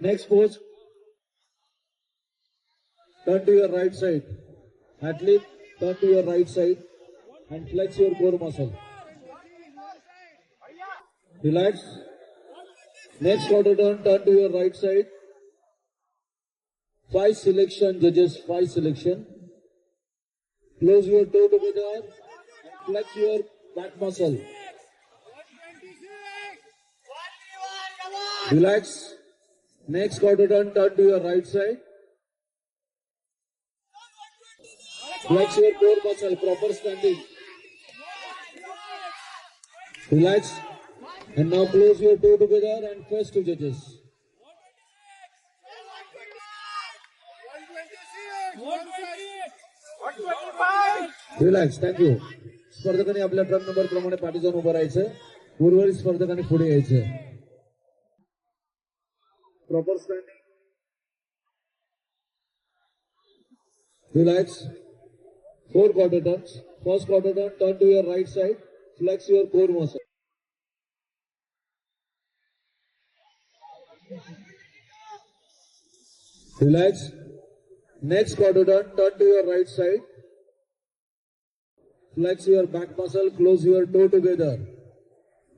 Next pose. Turn to your right side. Athlete, turn to your right side and flex your core muscle. Relax. Next quarter turn to your right side. 5 selection, judges, 5 selection. Close your toe together and flex your back muscle. Relax. Next quarter turn to your right side. Flex your core muscle, proper standing. Relax. And now close your toe together and face to judges. Relax. Thank you. स्पर्धकांनी आपल्या truck number प्रमाणे पाठी जाऊन उभं राहायचं. उर्वरित स्पर्धकांनी पुढे यायचं. Proper standing. Relax. 4 quarter turns. First quarter turn to your right side. Flex your core muscle. Relax. Next quarter turn to your right side. Flex your back muscle. Close your toe together.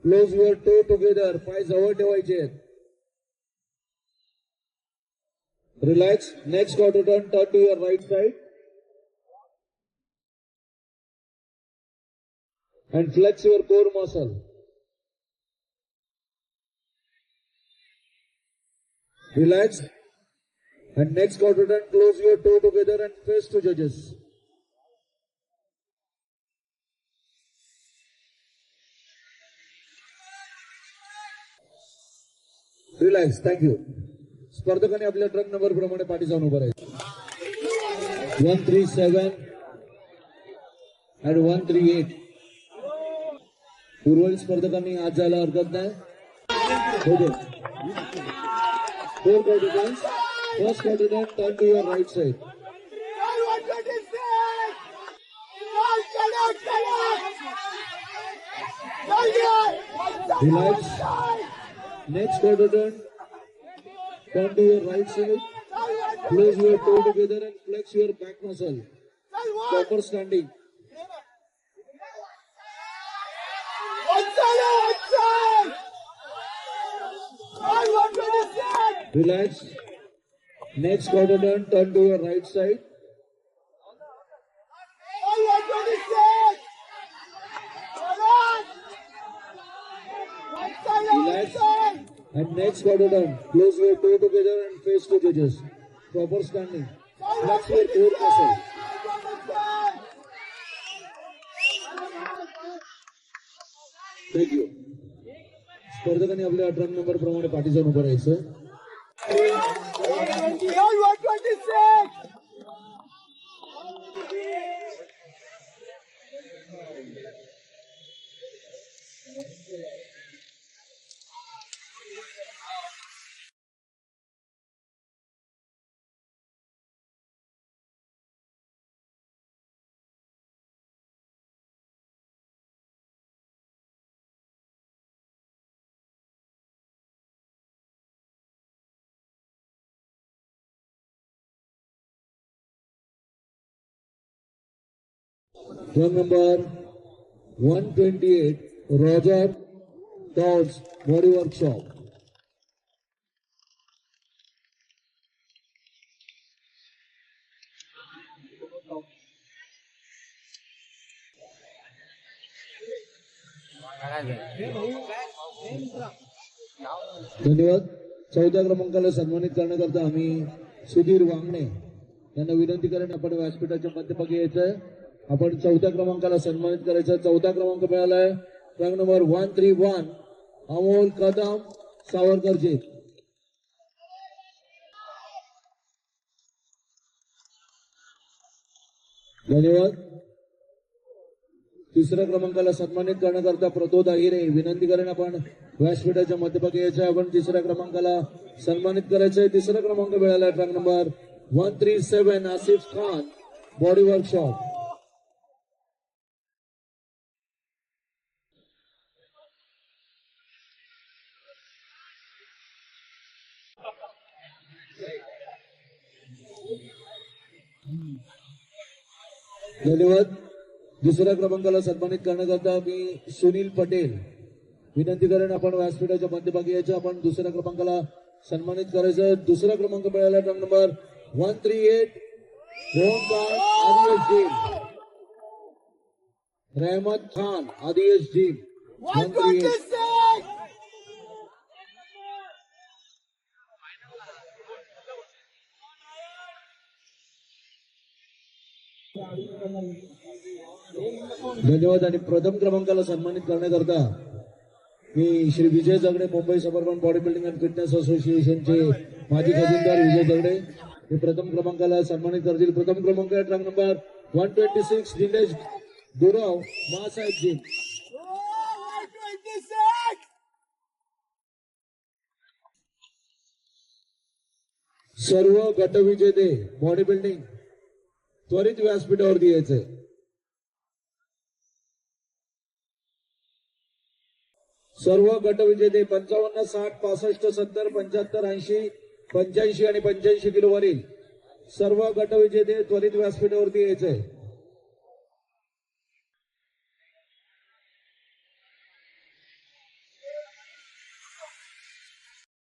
Close your toe together. पाय जवळ ठेवायचे. Relax. Next quarter turn to your right side. And flex your core muscle. Relax. And next quarter turn, close your toe together and face to judges. Relax. Thank you. स्पर्धकांनी आपल्या truck number प्रमाणे पाठी जाऊन उभं राहायचं. 137 and 138. उर्वरित स्पर्धकांनी आज जायला हरकत नाही. 4 quarter turns. First quarter turn to your right side. Relax. Next quarter turn to your right side. Close your toe together and flex your back muscle. Proper standing. Relax. Next quarter turn to your right side. Relax. And next quarter turn, close your toe together and face to judges. Proper standing. Flex your core muscle. Thank you. स्पर्धकांनी आपल्या truck number प्रमाणे पाठी जाऊन उभं राहायचं. Run number 128, Roger Dodds Body Workshop. धन्यवाद. 14 क्रमांकाला सन्मानित करण्याकरता आम्ही सुधीर वांगणे यांना विनंती करेन आपण व्यासपीठाच्या मध्यभागी यायचंय. आपण 14 क्रमांकाला सन्मानित करायचं. 14 क्रमांक मिळालाय रंग नंबर 131 अमोल कदम सावरकरजी. धन्यवाद. तिसऱ्या क्रमांकाला सन्मानित करण्याकरता प्रतोद आहिरे विनंती करेन आपण व्यासपीठाच्या मध्यभागी यायचंय. आपण तिसऱ्या क्रमांकाला सन्मानित करायचंय. तिसरा क्रमांक मिळालाय रंग number 137 Asif Khan body workshop. धन्यवाद. दुसऱ्या क्रमांकाला सन्मानित करण्याकरता मी सुनील पटेल विनंती करेन आपण व्यासपीठाच्या मध्यभागी यायचं. आपण दुसऱ्या क्रमांकाला सन्मानित करायचं. दुसरा क्रमांक मिळाला टर्न नंबर 138 आदियस टीम रहमत खान आदियस टीम 138. धन्यवाद. आणि प्रथम क्रमांकाला सन्मानित करण्याकरता मी Shri Vijay Jagade Mumbai suburban body building and fitness असोसिएशनचे माजी खजिनदार विजय जगडे हे प्रथम क्रमांकाला सन्मानित करतील. प्रथम क्रमांक ट्रॅक नंबर 126 दिनेश गुरव मासाहेब जी. सर्व गटविजेते बॉडी बिल्डिंग त्वरित व्यासपीठावरती यायचंय. सर्व गटविजेते 55, 60, 65, 70, 75, 80, 85 आणि 85 किलो वरील सर्व गटविजेते त्वरित व्यासपीठावरती यायचंय.